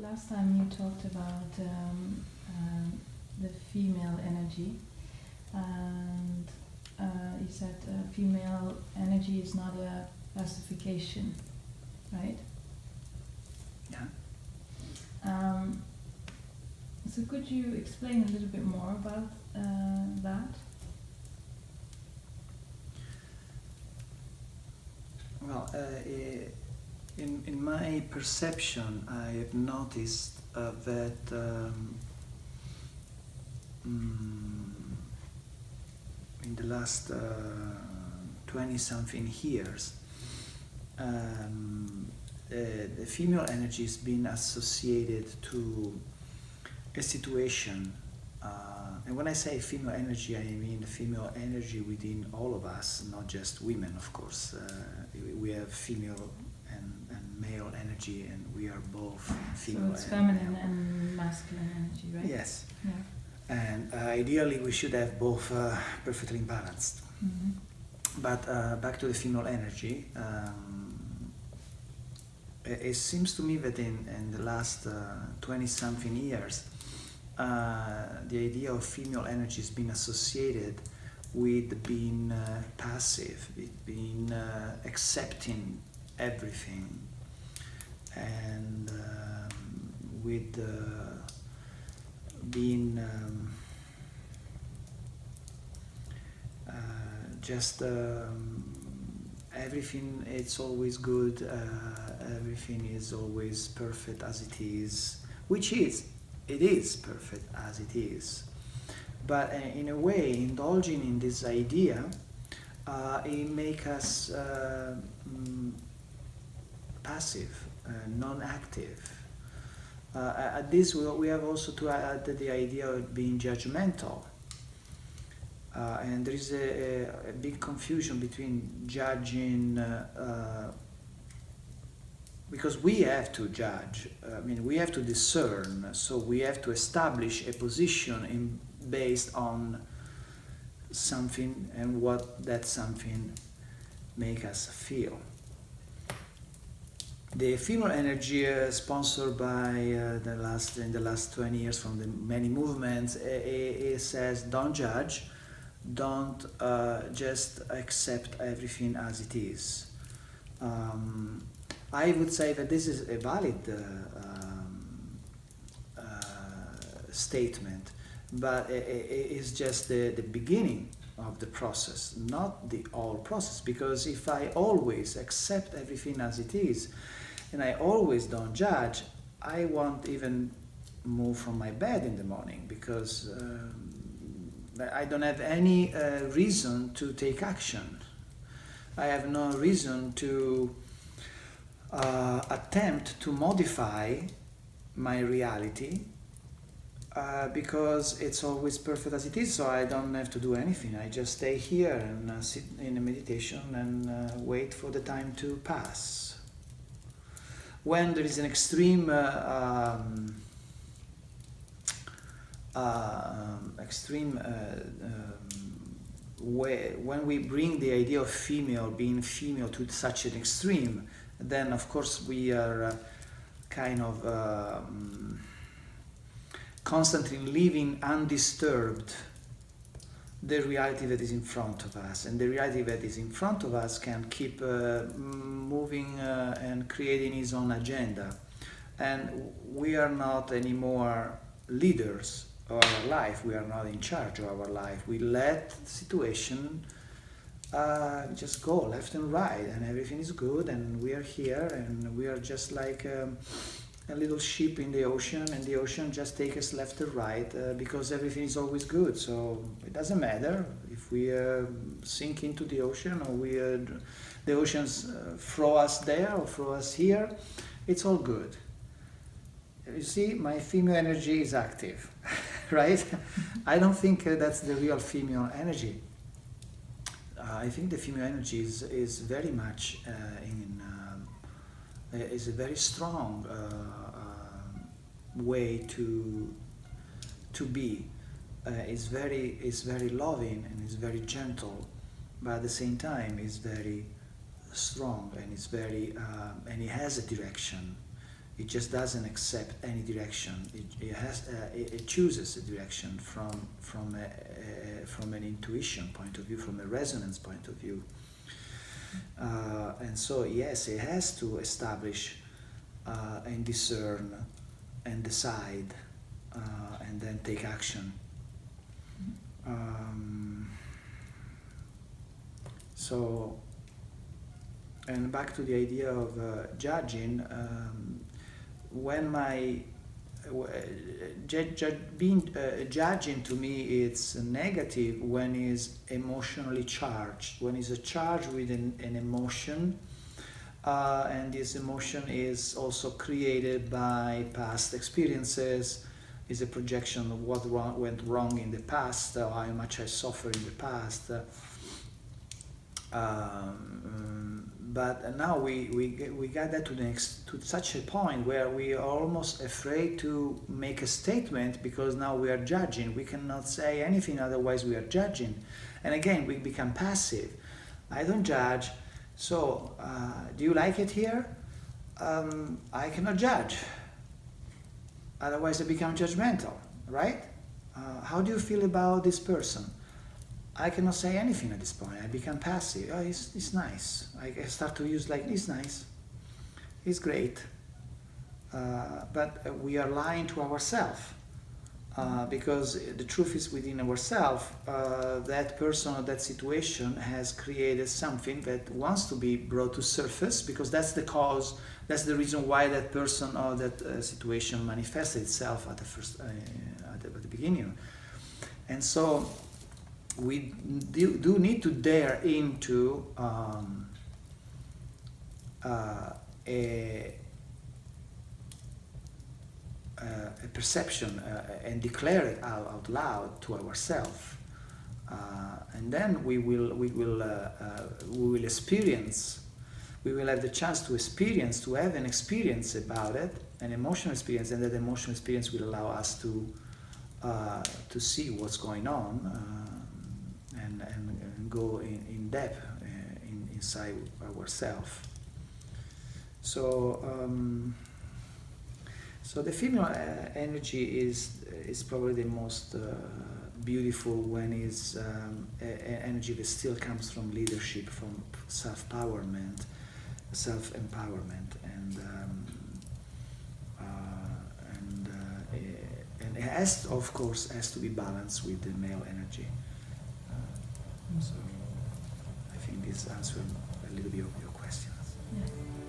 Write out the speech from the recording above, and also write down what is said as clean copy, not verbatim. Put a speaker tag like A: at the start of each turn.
A: Last time you talked about the female energy, and you said female energy is not a pacification, right?
B: Yeah.
A: So could you explain a little bit more about that?
B: Well, in my perception, I have noticed that in the last 20-something years, the female energy has been associated to a situation. And when I say female energy, I mean female energy within all of us, not just women, of course. We have female and male energy, and we are both female.
A: So it's feminine and masculine energy, right?
B: Yes.
A: Yeah.
B: And ideally, we should have both perfectly balanced.
A: Mm-hmm.
B: But back to the female energy, it seems to me that in the last 20-something years, the idea of female energy has been associated with being passive, with being accepting everything, and with being just everything. It's always good. Everything is always perfect as it is, which is. It is perfect as it is, but in a way, indulging in this idea, it makes us passive, non-active. At this, we have also to add the idea of being judgmental, and there is a big confusion between judging. Because we have to judge, we have to discern, so we have to establish a position based on something and what that something make us feel. The female energy sponsored by in the last 20 years from the many movements, it says don't judge, don't just accept everything as it is. I would say that this is a valid statement, but it is just the beginning of the process, not the whole process. Because if I always accept everything as it is, and I always don't judge, I won't even move from my bed in the morning, because I don't have any reason to take action. I have no reason to attempt to modify my reality because it's always perfect as it is, so I don't have to do anything. I just stay here and sit in a meditation and wait for the time to pass. When there is an extreme way, when we bring the idea of being female to such an extreme, then of course we are kind of constantly living undisturbed the reality that is in front of us, and the reality that is in front of us can keep moving and creating its own agenda, and we are not anymore leaders of our life. We are not in charge of our life. We let the situation just go left and right, and everything is good, and we are here, and we are just like a little ship in the ocean, and the ocean just takes us left and right because everything is always good. So it doesn't matter if we sink into the ocean, or the oceans throw us there or throw us here. It's all good. you see, my female energy is active, right? I don't think that's the real female energy. I think the female energy is very much is a very strong way to be. Is very loving and is very gentle, but at the same time is very strong and is very and it has a direction. It just doesn't accept any direction. It chooses a direction from an intuition point of view, from a resonance point of view. And so yes, it has to establish and discern and decide and then take action. So, and back to the idea of judging. When judging to me, it's negative when it's emotionally charged, when it's charged with an emotion, and this emotion is also created by past experiences, is a projection of what went wrong in the past, how much I suffered in the past. But now we got that to such a point where we are almost afraid to make a statement because now we are judging. We cannot say anything, otherwise we are judging. And again, we become passive. I don't judge. So, do you like it here? I cannot judge. Otherwise I become judgmental, right? How do you feel about this person? I cannot say anything at this point. I become passive. Oh, it's nice. I start to use like, it's nice. It's great. But we are lying to ourselves. Because the truth is within ourselves. That person or that situation has created something that wants to be brought to surface, because that's the cause, that's the reason why that person or that situation manifested itself at the first, at the beginning. And so we do need to dare into a perception and declare it out loud to ourselves, and then we will experience. We will have the chance to experience, to have an experience about it, an emotional experience, and that emotional experience will allow us to see what's going on and go in depth inside ourselves. So the female energy is probably the most beautiful when it's energy that still comes from leadership, from self-empowerment, and it has, of course, has to be balanced with the male energy. So I think this answers a little bit of your questions.
A: Yeah.